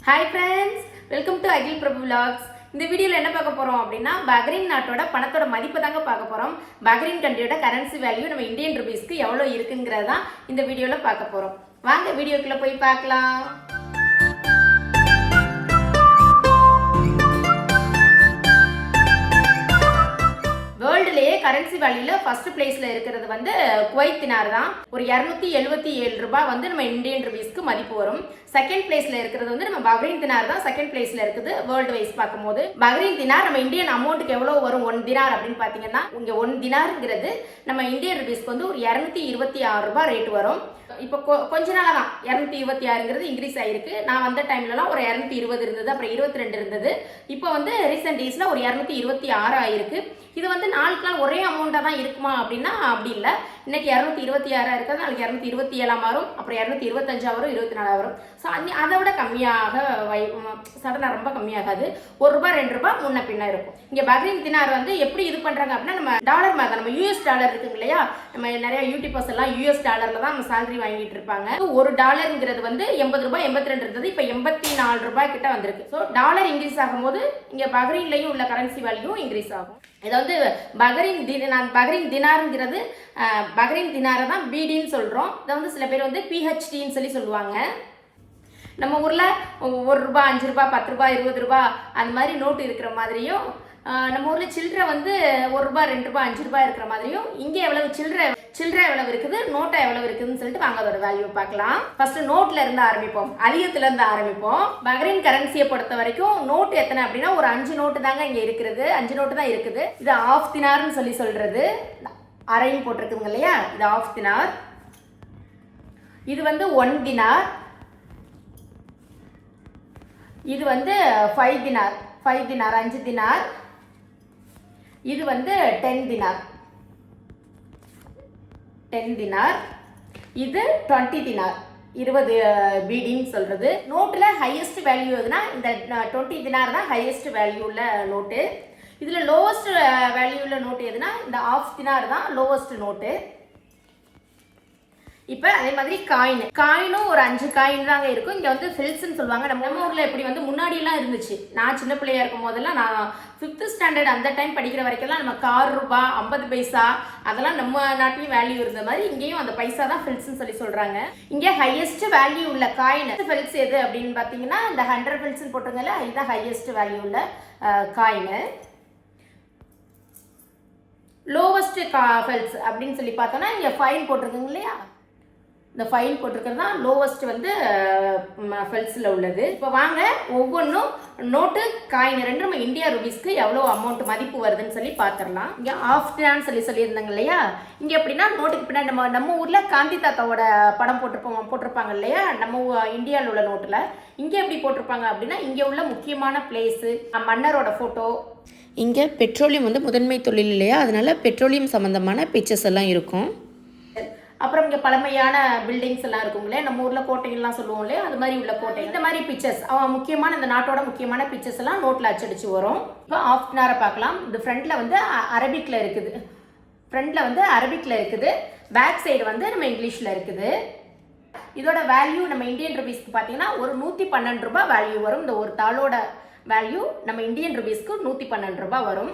Hi friends, welcome to Akhil Prabhu vlogs. இந்த வீடியோவில் என்ன பார்க்க போகிறோம் அப்படின்னா, பஹ்ரைன் நாட்டோட பணத்தோட மதிப்பு தாங்க பார்க்க போகிறோம். பஹ்ரைன் கண்ட்ரியோட கரன்சி வேல்யூ நம்ம இந்தியன் ருபீஸ்க்கு எவ்வளோ இருக்குங்கிறது தான் இந்த வீடியோவில் பார்க்க போகிறோம். வாங்க வீடியோக்குள்ளே போய் பார்க்கலாம். வேர்ல்டுலேயே கரன்சி வேல்யூல ஃபர்ஸ்ட் பிளேஸ்ல இருக்கிறது வந்து குவைத் தினார் தான். ஒரு 277 ரூபாய் வந்து நம்ம இந்தியன் ருபீஸ்க்கு மதிப்பு வரும். செகண்ட் பிளேஸ்ல இருக்கிறது வந்து நம்ம பஹ்ரைன் தினார் தான் செகண்ட் பிளேஸ்ல இருக்குது வேர்ல்டு வைஸ் பார்க்கும்போது. பஹ்ரைன் தினார் நம்ம இந்தியன் அமௌண்ட்டுக்கு எவ்வளவு வரும் 1 தினார் அப்படின்னு பாத்தீங்கன்னா, இங்க 1 தினார்ங்கிறது நம்ம இந்தியன் ருபீஸ்க்கு வந்து ஒரு 226 ரூபாய் ரேட் வரும். இப்போ கொஞ்ச நாளாக தான் 226ங்கிறது இன்க்ரீஸ் ஆகிருக்கு. நான் வந்த டைம்லலாம் ஒரு 220 இருந்தது, அப்புறம் 22 இருந்தது. இப்போ வந்து ரீசெண்ட் டேஸில் ஒரு 226 ஆகிருக்கு. இது வந்து நாளுக்கு நாள் ஒரே அமௌண்ட்டாக தான் இருக்குமா அப்படின்னா அப்படி இல்லை. இன்னைக்கு 226 இருக்கிறது, நாளைக்கு 227 வரும், அப்புறம் 225 வரும், 24 வரும். ஸோ அதை விட கம்மியாக சடனாக ரொம்ப கம்மியாகாது. ₹1 ₹2 முன்ன பின்ன இருக்கும். இங்கே பஹ்ரைன் தினார் வந்து எப்படி இது பண்ணுறாங்க அப்படின்னா, நம்ம டாலர் மாதிரி தான். நம்ம யூஎஸ் டாலர் இருக்குங்க இல்லையா, நம்ம நிறைய யூடியூபர்ஸ் எல்லாம் யூஎஸ் டாலரில் தான் நம்ம சேலரி வாங்கிட்டு இருப்பாங்க. $1 வந்து ₹80 82 இருந்தது, இப்போ ₹84 கிட்ட வந்திருக்கு. ஸோ டாலர் இன்க்ரீஸ் ஆகும்போது இங்கே பஹ்ரைன்லையும் உள்ள கரன்சி வேல்யூ இன்க்ரீஸ் ஆகும். இதை வந்து பஹ்ரைன் தினாருங்கிறது பஹ்ரைன் தினாரை தான் பிடின்னு சொல்கிறோம். இதை வந்து சில பேர் வந்து பிஹெச்டின்னு சொல்லுவாங்க. நம்ம ஊரில் ₹1 ₹5 ₹10 ₹20 அந்த மாதிரி நோட்டு இருக்கிற மாதிரியும், நம்ம ஊரில் சில்லறை வந்து ₹1 ₹2 ₹5 இருக்கிற மாதிரியும், இங்கே எவ்வளவு சில்லறை எவ்வளவு இருக்குது, நோட்டை எவ்வளவு இருக்குதுன்னு சொல்லிட்டு வாங்க அதோட வேல்யூ பார்க்கலாம். ஃபர்ஸ்ட் நோட்ல இருந்து ஆரம்பிப்போம், அதிகத்துல இருந்து ஆரம்பிப்போம். பஹ்ரைன் கரன்சியை பொறுத்த வரைக்கும் நோட்டு எத்தனை அப்படின்னா ஒரு 5 நோட்டு தாங்க இங்க இருக்கிறது. 5 நோட்டு தான் இருக்குது. இது ஆஃப் தினார்னு சொல்றது, அரைன்னு போட்டிருக்குங்க இல்லையா, இது ஆஃப் தினார். இது வந்து 1 தினார். இது வந்து 5 தினார், 5 தினார். இது வந்து 10 தினார், 10 தினார். இது 20 தினார், 20 பீடின்னு சொல்றது. நோட்டில் ஹையஸ்ட் வேல்யூ எதுனா இந்த 20 தினார் தான் ஹையஸ்ட் வேல்யூ உள்ள நோட்டு. இதில் லோவஸ்ட் வேல்யூ உள்ள நோட்டு எதுனா இந்த ஆஃப் தினார் தான் லோவஸ்ட் நோட்டு. இப்போ அதே மாதிரி காயினும் ஒரு 5 காயின் தாங்க இருக்கும். இங்கே வந்து ஃபில்ஸ்ன்னு சொல்லுவாங்க. நம்ம ஊரில் எப்படி வந்து முன்னாடியெல்லாம் இருந்துச்சு. நான் சின்ன பிள்ளையா இருக்கும் போதெல்லாம், நான் 5th ஸ்டாண்டர்ட் அந்த டைம் படிக்கிற வரைக்கும்லாம் நம்ம ₹1 50 பைசா அதெல்லாம் நம்ம நாட்டிலையும் வேல்யூ இருந்த மாதிரி இங்கேயும் அந்த பைசா தான் ஃபில்ஸ்ன்னு சொல்கிறாங்க. இங்கே ஹையஸ்ட் வேல்யூ உள்ள காயின் ஃபில்ஸ் எது அப்படின்னு பார்த்தீங்கன்னா, இந்த 100 ஃபில்ஸ்ன்னு போட்டிருந்தால இதுதான் ஹையஸ்ட் வேல்யூ உள்ள காயின். லோவஸ்ட் ஃபில்ஸ் அப்படின்னு சொல்லி பார்த்தோன்னா இங்கே ஃபைன் போட்டிருக்குங்க இல்லையா, இந்த ஃபைன் போட்டிருக்கிறது தான் லோவஸ்ட் வந்து ஃபெல்ஸில் உள்ளது. இப்போ வாங்க ஒவ்வொன்றும் நோட்டு காயின் ரெண்டு நம்ம இந்தியா ருபீஸ்க்கு எவ்வளோ அமௌண்ட் மதிப்பு வருதுன்னு சொல்லி பார்த்துடலாம். இங்கே ஆஃப் தினார்னு சொல்லியிருந்தாங்க இல்லையா, இங்கே எப்படின்னா நோட்டுக்கு பின்னாடி நம்ம ஊரில் காந்தி தாத்தாவோட படம் போட்டிருப்பாங்க இல்லையா, நம்ம இந்தியாவில் உள்ள நோட்டில். இங்கே எப்படி போட்டிருப்பாங்க அப்படின்னா, இங்கே உள்ள முக்கியமான பிளேஸு, மன்னரோட ஃபோட்டோ. இங்கே பெட்ரோலியம் வந்து முதன்மை தொழில் இல்லையா, அதனால பெட்ரோலியம் சம்மந்தமான பிக்சர்ஸ் எல்லாம் இருக்கும். அப்புறம் இங்கே பழமையான பில்டிங்ஸ் எல்லாம் இருக்குங்களே, நம்ம ஊரில் கோட்டைகள்லாம் சொல்லுவோம் இல்லையா, அது மாதிரி உள்ள கோட்டை. இந்த மாதிரி பிக்சர்ஸ் முக்கியமான இந்த நாட்டோட முக்கியமான பிக்சர்ஸ் எல்லாம் நோட்டில் அச்சடிச்சு வரும். இப்போ ஆஃப் தினாரை பார்க்கலாம். இது ஃப்ரண்ட்டில் வந்து அரபிக்கில் இருக்குது, பேக் சைடு வந்து நம்ம இங்கிலீஷில் இருக்குது. இதோட வேல்யூ நம்ம இந்தியன் ருபீஸ்க்கு பார்த்தீங்கன்னா ஒரு ₹112 வேல்யூ வரும். இந்த ஒரு தாளோட வேல்யூ நம்ம இந்தியன் ருபீஸ்க்கு ₹112 வரும்.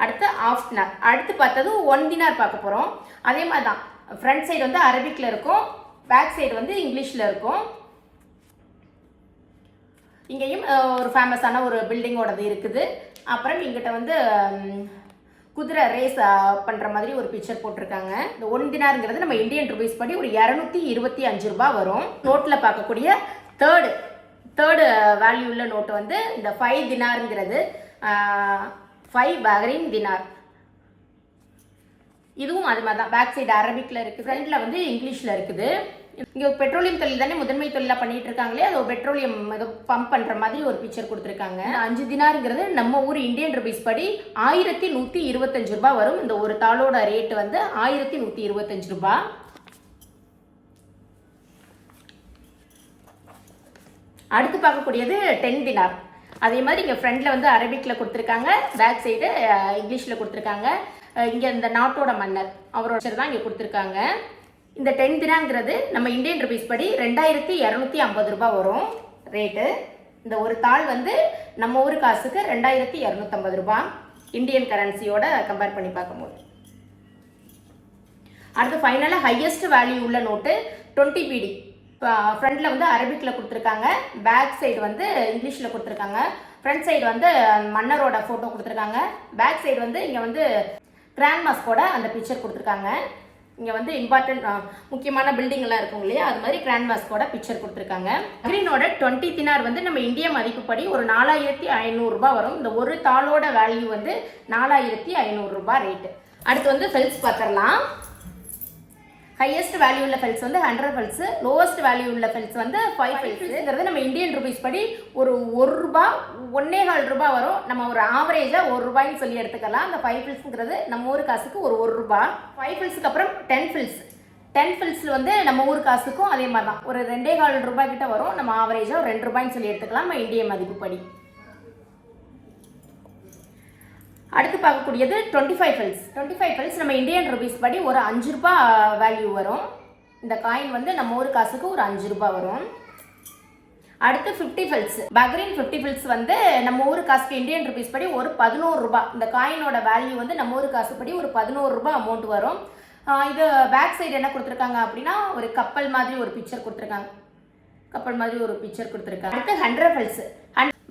அடுத்து ஆஃப் தினார். அடுத்து பார்த்தது 1 தினார் பார்க்க போகிறோம். அதே மாதிரி தான் ஃப்ரண்ட் சைடு வந்து அரபிக்கில் இருக்கும், பேக் சைடு வந்து இங்கிலீஷில் இருக்கும். இங்கேயும் ஒரு ஃபேமஸான ஒரு பில்டிங்கோடது இருக்குது. அப்புறம் இங்கிட்ட வந்து குதிரை ரேஸ் பண்ணுற மாதிரி ஒரு பிக்சர் போட்டிருக்காங்க. இந்த 1 தினாருங்கிறது நம்ம இந்தியன் ருபீஸ் படி ஒரு ₹225 வரும். நோட்டில் பார்க்கக்கூடிய தேர்டு வேல்யூ உள்ள நோட்டு வந்து இந்த 5 தினாருங்கிறது 5 பஹ்ரைன் தினார். இதுவும் அது மாதிரி தான், பேக் சைடு அரபிக்கில் இருக்குது, ஃப்ரண்ட்டில் வந்து இங்கிலீஷில் இருக்குது. இங்கே பெட்ரோலியம் தொழில் தானே முதன்மை தொழிலாக பண்ணிட்டு இருக்காங்களே, அது பெட்ரோலியம் ஏதோ பம்ப் பண்ணுற மாதிரி ஒரு பிக்சர் கொடுத்துருக்காங்க. 5 தினாருங்கிறது நம்ம ஊர் இந்தியன் ருபீஸ் படி ₹1125 வரும். இந்த ஒரு தாளோட ரேட்டு வந்து ₹1125. அடுத்து பார்க்கக்கூடியது 10 தினார். அதே மாதிரி இங்கே ஃப்ரண்ட்டில் வந்து அரபிக்கில் கொடுத்துருக்காங்க, பேக் சைடு இங்கிலீஷில் கொடுத்துருக்காங்க. இங்கே இந்த நாட்டோட மன்னர் அவரோட தான் இங்கே கொடுத்துருக்காங்க. இந்த 10 தினாங்கிறது நம்ம இந்தியன் ருபீஸ் படி ₹2250 வரும். ரேட்டு. இந்த ஒரு தாள் வந்து நம்ம ஊர் காசுக்கு 2250 ரூபா இந்தியன் கரன்சியோட கம்பேர் பண்ணி பார்க்கும்போது. அடுத்து ஃபைனலாக ஹையஸ்ட் வேல்யூ உள்ள நோட்டு 20 பிடி. இப்போ ஃப்ரண்டில் வந்து அரபிக்கில் கொடுத்துருக்காங்க, பேக் சைடு வந்து இங்கிலீஷில் கொடுத்துருக்காங்க. ஃப்ரண்ட் சைடு வந்து மன்னரோட ஃபோட்டோ கொடுத்துருக்காங்க, பேக் சைடு வந்து இங்கே வந்து கிராண்ட் மாஸ்கோட அந்த பிக்சர் கொடுத்துருக்காங்க. இங்கே வந்து இம்பார்ட்டன்ட் முக்கியமான பில்டிங்லாம் இருக்கும் இல்லையா, அது மாதிரி கிராண்ட் மாஸ்கோட பிக்சர் கொடுத்துருக்காங்க. கிரீனோட 20 தினார் வந்து நம்ம இந்திய மதிப்புப்படி ஒரு 4500 ரூபா வரும். இந்த ஒரு தாளோட வேல்யூ வந்து 4500 ரூபா ரேட்டு. அடுத்து வந்து ஃபெல்ஸ் பார்த்துடலாம். ஹையஸ்ட் வேல்யூ உள்ள ஃபெல்ஸ் வந்து 100 ஃபெல்ஸ், லோவஸ்ட் வேல்யூ உள்ள ஃபெல்ஸ் வந்து 5 ஃபெல்ஸுங்கிறது நம்ம இந்தியன் ருபீஸ் படி ஒரு 1 ரூபா 1.25 ரூபா வரும். நம்ம ஒரு ஆவரேஜாக 1 ரூபாய்ன்னு சொல்லி எடுத்துக்கலாம். அந்த 5 ஃபெல்ஸுங்கிறது நம்ம ஊர் காசுக்கு ஒரு 1 ரூபா. 5 ஃபெல்ஸுக்கு அப்புறம் 10 ஃபெல்ஸ். 10 ஃபெல்ஸில் வந்து நம்ம ஊர் காசுக்கும் அதே மாதிரி தான் ஒரு 2.25 ரூபாய் கிட்ட வரும். நம்ம ஆவரேஜாக ஒரு 2 ரூபாய்ன்னு சொல்லி எடுத்துக்கலாம் நம்ம இந்திய மதிப்புப்படி. அடுத்து பார்க்கக்கூடியது 25 ஃபெல்ஸ். 25 ஃபெல்ஸ் நம்ம இந்தியன் ருபீஸ் படி ஒரு 5 ரூபா வேல்யூ வரும். இந்த காயின் வந்து நம்ம ஊர் காசுக்கு ஒரு 5 ரூபா வரும். அடுத்து 50 ஃபெல்ஸ். பஹ்ரைன் 50 ஃபெல்ஸ் வந்து நம்ம ஊர் காசுக்கு இந்தியன் ருபீஸ் படி ஒரு 11 ரூபா. இந்த காயினோட வேல்யூ வந்து நம்ம ஊர் காசு படி ஒரு 11 ரூபா அமௌண்ட் வரும். இது பேக் சைடு என்ன கொடுத்துருக்காங்க அப்படின்னா ஒரு கப்பல் மாதிரி ஒரு பிக்சர் கொடுத்துருக்காங்க. அடுத்து 100 ஃபெல்ஸ்.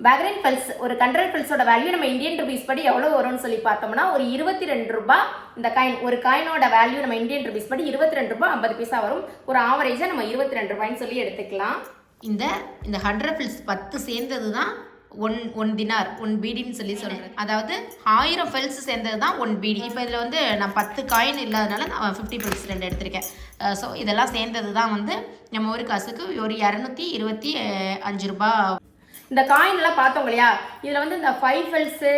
பஹ்ரைன் ஃபெல்ஸ் ஒரு 100 ஃபெல்ஸோட வேல்யூ நம்ம இந்தியன் ருபீஸ் படி எவ்வளோ வரும்னு சொல்லி பார்த்தோம்னா ஒரு 22 ரூபா. இந்த காயின் ஒரு காயினோட வேல்யூ நம்ம இந்தியன் ருபீஸ் படி 22 ரூபா 50 பைசா வரும். ஒரு ஆவரேஜாக நம்ம 22 ரூபாய்ன்னு சொல்லி எடுத்துக்கலாம். இந்த 100 ஃபெல்ஸ் 10 சேர்ந்தது தான் ஒன் தினார் 1 பீடின்னு சொல்லி சொல்கிறேன். அதாவது 1000 ஃபெல்ஸ் சேர்ந்தது தான் 1 பீடி. இப்போ இதில் வந்து நான் 10 காயின் இல்லாதனால நான் 50 ஃபெல்ஸ் 2 எடுத்திருக்கேன். ஸோ இதெல்லாம் சேர்ந்தது தான் வந்து நம்ம ஒரு காசுக்கு ஒரு 225 ரூபா. இந்த காயின்லாம் பார்த்தோம் இல்லையா, இதில் வந்து இந்த 5 ஃபெல்ஸு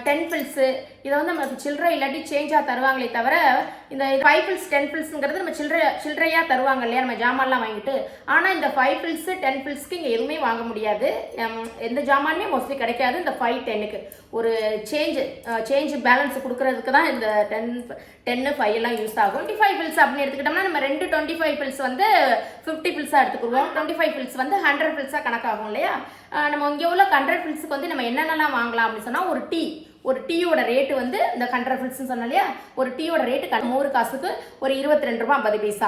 10 ஃபெல்ஸு இதை வந்து நமக்கு சில்லறை இல்லாட்டி சேஞ்சாக தருவாங்களே தவிர, இந்த 5 ஃபெல்ஸ் 10 ஃபெல்ஸுங்கிறது நம்ம சில்லறையாக தருவாங்க இல்லையா நம்ம ஜாமான்லாம் வாங்கிட்டு. ஆனால் இந்த 5 ஃபெல்ஸு 10 ஃபெல்ஸ்க்கு இங்கே எதுவுமே வாங்க முடியாது. எந்த ஜாமானுமே மோஸ்ட்லி கிடைக்காது. இந்த 5 10க்கு ஒரு சேஞ்சு பேலன்ஸ் கொடுக்கறதுக்கு தான் இந்த 10 5 எல்லாம் யூஸ் ஆகும். 25 ஃபெல்ஸ் அப்படின்னு எடுத்துக்கிட்டோம்னா நம்ம 2 25 ஃபெல்ஸ் வந்து 50 ஃபெல்ஸாக எடுத்துக்குவோம். 25 ஃபெல்ஸ் வந்து 100 ஃபெல்ஸாக கணக்காகும் இல்லையா. நம்ம இங்கே உள்ள 100 ஃபெல்ஸுக்கு வந்து நம்ம என்னென்னலாம் வாங்கலாம் அப்படின்னு சொன்னால் ஒரு டீயோட ரேட்டு வந்து இந்த 100 ஃபெல்ஸ்ன்னு சொன்னோம் இல்லையா, ஒரு டீயோட ரேட்டு நம்ம ஊர் காசுக்கு ஒரு 22 ரூபா 50 பைசா.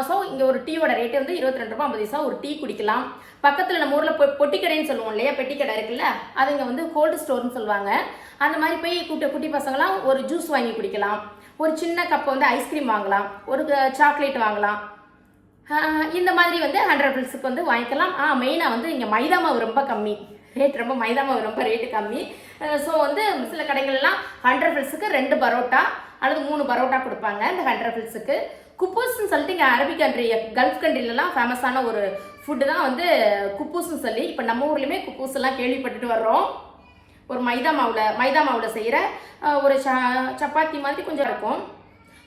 ஸோ இங்கே ஒரு டீயோட ரேட்டு வந்து 22 ரூபா 50 பைசா. ஒரு டீ குடிக்கலாம். பக்கத்தில் நம்ம ஊரில் பொட்டிக்கடைன்னு சொல்லுவோம் இல்லையா, பெட்டி கடை இருக்குல்ல, அது இங்கே வந்து கோல்டு ஸ்டோர்னு சொல்லுவாங்க. அந்த மாதிரி போய் குட்டி பசங்களாம் ஒரு ஜூஸ் வாங்கி குடிக்கலாம். ஒரு சின்ன கப்பை வந்து ஐஸ்கிரீம் வாங்கலாம், ஒரு சாக்லேட் வாங்கலாம். இந்த மாதிரி வந்து 100 ஃபெல்ஸுக்கு வந்து வாங்கிக்கலாம். மெயினாக வந்து இங்கே மைதா மாவு ரொம்ப கம்மி ரேட், மைதா மாவு ரொம்ப ரேட்டு கம்மி. ஸோ வந்து சில கடைகள்லாம் 100 ஃபெல்ஸுக்கு 2 பரோட்டா அல்லது 3 பரோட்டா கொடுப்பாங்க. இந்த 100 ஃபெல்ஸுக்கு குப்பூஸ்ன்னு சொல்லிட்டு இங்கே அரபிக் கண்ட்ரி கல்ஃப் கண்ட்ரிலலாம் ஃபேமஸான ஒரு ஃபுட்டு தான் வந்து குப்பூஸ்ன்னு சொல்லி. இப்போ நம்ம ஊர்லேயுமே குப்பூஸ் எல்லாம் கேள்விப்பட்டுட்டு வர்றோம். ஒரு மைதா மாவில் செய்கிற ஒரு சப்பாத்தி மாதிரி கொஞ்சம் இருக்கும்.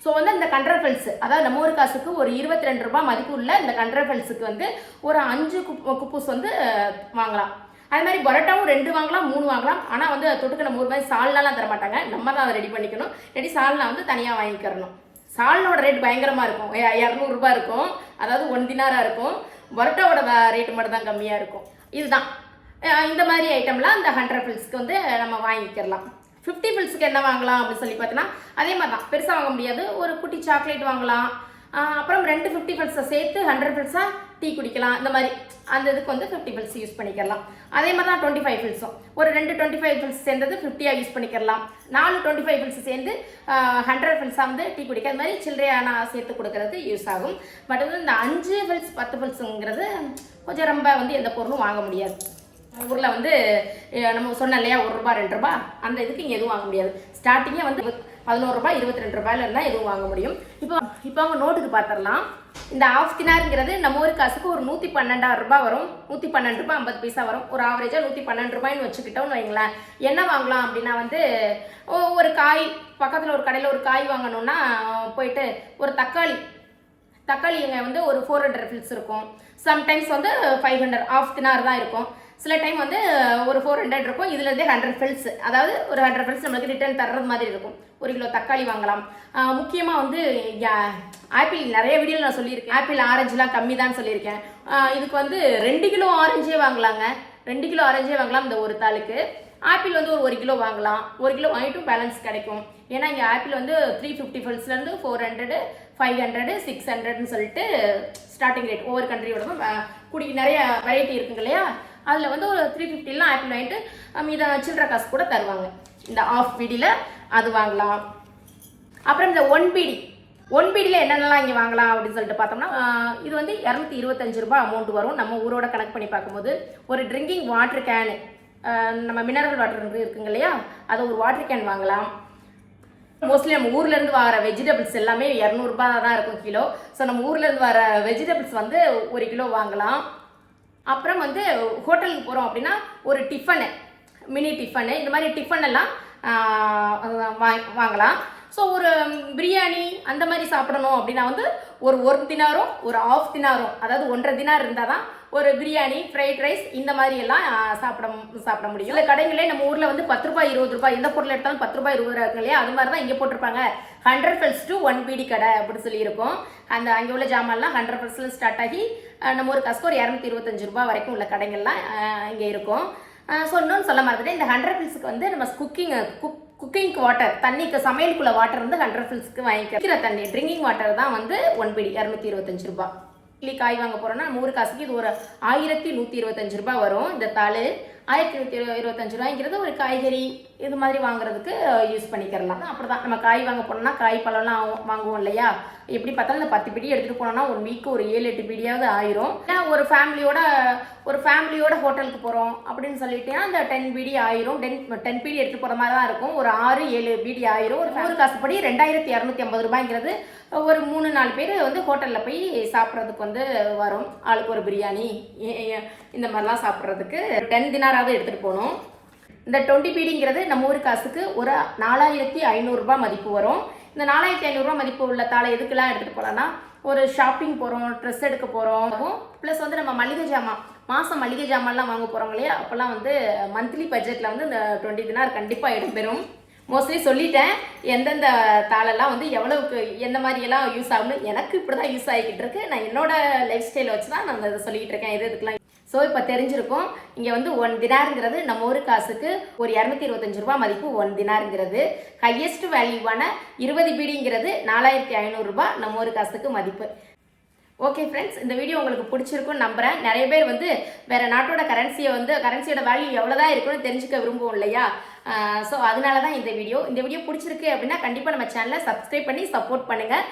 ஸோ வந்து இந்த 100 ஃபெல்ஸ் அதாவது நம்ம ஊர் காசுக்கு ஒரு 22 ரூபா மதிப்பு உள்ள இந்த 100 ஃபெல்ஸுக்கு வந்து ஒரு 5 குப்பூஸ் வந்து வாங்கலாம். அது மாதிரி பரோட்டாவும் 2 வாங்கலாம் 3 வாங்கலாம். ஆனால் வந்து தொட்டுக்க நம்ம ஊர் மாதிரி சால்னாலாம் தர மாட்டாங்க, நம்ம தான் அதை ரெடி பண்ணிக்கணும். ரெடி சால்னா வந்து தனியாக வாங்கிக்கிறணும். சால்னோட ரேட் பயங்கரமாக இருக்கும், 200 ரூபா இருக்கும். அதாவது 1 தினாராக இருக்கும். பரோட்டாவோட ரேட்டு மட்டும் தான் கம்மியாக இருக்கும். இதுதான் இந்த மாதிரி ஐட்டம்லாம் இந்த 100 ஃபெல்ஸ்க்கு வந்து நம்ம வாங்கிக்கிறலாம். 50 ஃபெல்ஸுக்கு என்ன வாங்கலாம் அப்படின்னு சொல்லி பார்த்தீங்கன்னா அதே மாதிரி தான், பெருசாக வாங்க முடியாது. ஒரு குட்டி சாக்லேட் வாங்கலாம். அப்புறம் 2 50 ஃபெல்ஸை சேர்த்து 100 ஃபெல்ஸாக டீ குடிக்கலாம். இந்த மாதிரி அந்த இதுக்கு வந்து 50 ஃபெல்ஸ் யூஸ் பண்ணிக்கலாம். அதே மாதிரி தான் 25 ஃபெல்ஸும் ஒரு 2 25 ஃபெல்ஸ் சேர்ந்தது 50ஆக யூஸ் பண்ணிக்கலாம். 4 25 ஃபெல்ஸ் சேர்ந்து 100 ஃபெல்ஸாக வந்து டீ குடிக்க அது மாதிரி சில்லறையான சேர்த்து கொடுக்கறது யூஸ் ஆகும். பட் வந்து இந்த 5 ஃபெல்ஸ் 10 ஃபெல்ஸுங்கிறது கொஞ்சம் ரொம்ப வந்து எந்த பொருளும் வாங்க முடியாது. ஊரில் வந்து நம்ம சொன்னோம் இல்லையா 1 ரூபா 2 ரூபா அந்த இதுக்கு இங்கே எதுவும் வாங்க முடியாது. ஸ்டார்டிங்கே வந்து 11 ரூபாய் 22 ரூபாயில இருந்தால் எதுவும் வாங்க முடியும். இப்போ அவங்க நோட்டுக்கு பார்த்துடலாம். இந்த ஆஃப் தினாருங்கிறது நம்ம ஊர் காசுக்கு ஒரு 112 ரூபாய் வரும். 112 ரூபாய் 50 பைசா வரும். ஒரு ஆவரேஜாக 112 ரூபாய்னு வச்சுக்கிட்டோம்னு வைங்களேன். என்ன வாங்கலாம் அப்படின்னா வந்து ஒரு காய் பக்கத்தில் ஒரு கடையில் ஒரு காய் வாங்கணும்னா போயிட்டு ஒரு தக்காளி இங்கே வந்து ஒரு 400 ஃபெல்ஸ் இருக்கும். சம்டைம்ஸ் வந்து 500 ஆஃப் தினார் தான் இருக்கும். சில டைம் வந்து ஒரு 400 இருக்கும். இதுலேருந்தே 100 ஃபில்ஸ், அதாவது ஒரு 100 ஃபில்ஸ் நம்மளுக்கு ரிட்டர்ன் தர்றது மாதிரி இருக்கும். 1 கிலோ தக்காளி வாங்கலாம். முக்கியமாக வந்து ஆப்பிள் நிறைய வீடியோவில் நான் சொல்லியிருக்கேன், ஆப்பிள் ஆரஞ்சுலாம் கம்மி தான் சொல்லியிருக்கேன். இதுக்கு வந்து 2 கிலோ ஆரஞ்சே வாங்கலாங்க. 2 கிலோ ஆரஞ்சே வாங்கலாம் இந்த ஒரு தாளுக்கு. ஆப்பிள் வந்து ஒரு 1 கிலோ வாங்கலாம். 1 கிலோ வாங்கிட்டும் பேலன்ஸ் கிடைக்கும். ஏன்னா இங்கே ஆப்பிள் வந்து 350 ஃபில்ஸ்லேருந்து 400, 500, 600ன்னு சொல்லிட்டு ஸ்டார்டிங் ரேட் ஒவ்வொரு கண்ட்ரியோட கூடி நிறைய வெரைட்டி இருக்குங்க இல்லையா. அதில் வந்து ஒரு 350லாம் ஆப்பிள் வாங்கிட்டு மீத சில்லற காசு கூட தருவாங்க. இந்த ஆஃப் பிடியில் அது வாங்கலாம். அப்புறம் இந்த 1 பிடியில் என்னென்னலாம் இங்கே வாங்கலாம் அப்படின்னு சொல்லிட்டு பார்த்தோம்னா, இது வந்து 225 ரூபாய் அமௌண்ட் வரும் நம்ம ஊரோட கனெக்ட் பண்ணி பார்க்கும்போது. ஒரு ட்ரிங்கிங் வாட்டர் கேனு, நம்ம மினரல் வாட்டர் இருக்குங்க இல்லையா, அது ஒரு வாட்டர் கேன் வாங்கலாம். மோஸ்ட்லி நம்ம ஊர்லேருந்து வர வெஜிடபிள்ஸ் எல்லாமே 200 ரூபாய் தான் இருக்கும் கிலோ. ஸோ நம்ம ஊர்லேருந்து வர வெஜிடபிள்ஸ் வந்து 1 கிலோ வாங்கலாம். அப்புறம் வந்து ஹோட்டலுக்கு போகிறோம் அப்படின்னா ஒரு டிஃபனு, மினி டிஃபனு, இந்த மாதிரி டிஃபன் எல்லாம் வாங்கலாம். ஸோ ஒரு பிரியாணி அந்த மாதிரி சாப்பிடணும் அப்படின்னா வந்து ஒரு தினாரும் ஒரு ½ தினாரும், அதாவது 1.5 தினார் இருந்தால் தான் ஒரு பிரியாணி, ஃப்ரைட் ரைஸ் இந்த மாதிரி எல்லாம் சாப்பிட முடியும். இல்லை கடைங்களே நம்ம ஊரில் வந்து 10 ரூபாய் 20 ரூபாய் எந்த பொருள் எடுத்தாலும் 10 ரூபாய் 20 ரூபாய் இருக்கு இல்லையா, அது மாதிரி தான் இங்கே போட்டிருப்பாங்க 100 ஃபில்ஸ் டு 1 பிடி கடை அப்படின்னு சொல்லியிருக்கோம். அந்த அங்கே உள்ள ஜாமான்லாம் 100 ஃபில்ஸில் ஸ்டார்ட் ஆகி நம்ம ஒரு காசுக்கு ஒரு 225 ரூபாய் வரைக்கும் உள்ள கடைகள்லாம் இங்கே இருக்கும். ஸோ இன்னொன்று சொல்ல மறந்துட்டு, இந்த 100 ஃபில்ஸுக்கு வந்து நம்ம குக்கிங்க்கு வாட்டர், தண்ணிக்கு சமையலுக்குள்ள வாட்டர் வந்து 100 ஃபில்ஸ்க்கு வாங்கிக்கிற தண்ணி ட்ரிங்கிங் வாட்டர் தான் வந்து 1 பிடி 225 ரூபாய். இட்லி காய் வாங்க போகிறோன்னா நம்ம 1 காசுக்கு இது ஒரு 1125 ரூபாய் வரும். இந்த தாள் 1125 ரூபாய்ங்கிறது ஒரு காய்கறி இது மாதிரி வாங்குறதுக்கு யூஸ் பண்ணிக்கிறலாம். அப்படி தான் நம்ம காய் வாங்க போனோம்னா காய் பழம்லாம் வாங்குவோம் இல்லையா, எப்படி பார்த்தாலும் இந்த 10 பிடி எடுத்துகிட்டு போனோம்னா 1 வீக்கு ஒரு 7-8 பிடியாவது ஆயிரும். ஒரு ஃபேமிலியோட ஹோட்டலுக்கு போகிறோம் அப்படின்னு சொல்லிட்டேன்னா இந்த 10 பிடி ஆயிரும். 10 பிடி எடுத்துகிட்டு போகிற மாதிரி தான் இருக்கும். ஒரு 6-7 பிடி ஆயிரும். ஒரு 100 காசுப்படி 2250 ரூபாய்ங்கிறது ஒரு 3-4 பேர் வந்து ஹோட்டலில் போய் சாப்பிட்றதுக்கு வந்து வரும். ஆளுக்கு ஒரு பிரியாணி இந்த மாதிரிலாம் சாப்பிட்றதுக்கு 10 தினாராவது எடுத்துகிட்டு போகணும். இந்த 20 பிடிங்கிறது நம்ம ஊர் காசுக்கு ஒரு 4500 ரூபாய் மதிப்பு வரும். இந்த 4500 ரூபாய் மதிப்பு உள்ள தாளை எதுக்கெல்லாம் எடுத்துகிட்டு போகலான்னா, ஒரு ஷாப்பிங் போகிறோம், ட்ரெஸ் எடுக்க போகிறோம், ப்ளஸ் வந்து நம்ம மளிகை ஜாமான், மாதம் மளிகை ஜாமான்லாம் வாங்க போகிறோம் இல்லையா, அப்போல்லாம் வந்து மந்த்லி பட்ஜெட்டில் வந்து இந்த 20 தினார் கண்டிப்பாக இடம்பெறும். மோஸ்ட்லி சொல்லிட்டேன் எந்தெந்த தாளெல்லாம் வந்து எவ்வளவுக்கு எந்த மாதிரியெல்லாம் யூஸ் ஆகும்னு. எனக்கு இப்படி தான் யூஸ் ஆகிக்கிட்டு இருக்கு. நான் என்னோட லைஃப் ஸ்டைலை வச்சு தான் நான் இதை சொல்லிக்கிட்டு இருக்கேன், இதுக்கெல்லாம். ஸோ இப்போ தெரிஞ்சிருக்கும், இங்கே வந்து 1 தினாருங்கிறது நம்ம ஒரு காசுக்கு ஒரு 225 ரூபாய் மதிப்பு 1 தினாருங்கிறது. ஹையஸ்ட் வேல்யூவான 20 பிடிங்கிறது 4500 ரூபாய் நம்ம ஒரு காசுக்கு மதிப்பு. ஓகே ஃப்ரெண்ட்ஸ், இந்த வீடியோ உங்களுக்கு பிடிச்சிருக்குன்னு நம்புகிறேன். நிறைய பேர் வந்து வேறு நாட்டோட கரன்சியோட வேல்யூ எவ்வளோதான் இருக்குன்னு தெரிஞ்சுக்க விரும்புவோம் இல்லையா. ஸோ அதனால தான் இந்த வீடியோ பிடிச்சிருக்கு அப்படின்னா கண்டிப்பாக நம்ம சேனலை சப்ஸ்கிரைப் பண்ணி சப்போர்ட் பண்ணுங்கள்.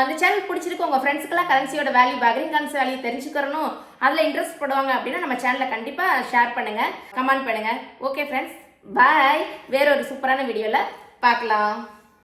இந்த சேனல் பிடிச்சிருக்கு, உங்கள் ஃப்ரெண்ட்ஸுக்கெல்லாம் கரன்சியோட வேல்யூ, பேக்ரிங் கரன்சி வேல்யூ தெரிஞ்சுக்கிறணும், அதில் இன்ட்ரெஸ்ட் படுவாங்க அப்படின்னா நம்ம சேனலை கண்டிப்பாக ஷேர் பண்ணுங்கள், கமெண்ட் பண்ணுங்கள். ஓகே ஃப்ரெண்ட்ஸ், பாய். வேற ஒரு சூப்பரான வீடியோவில் பார்க்கலாம்.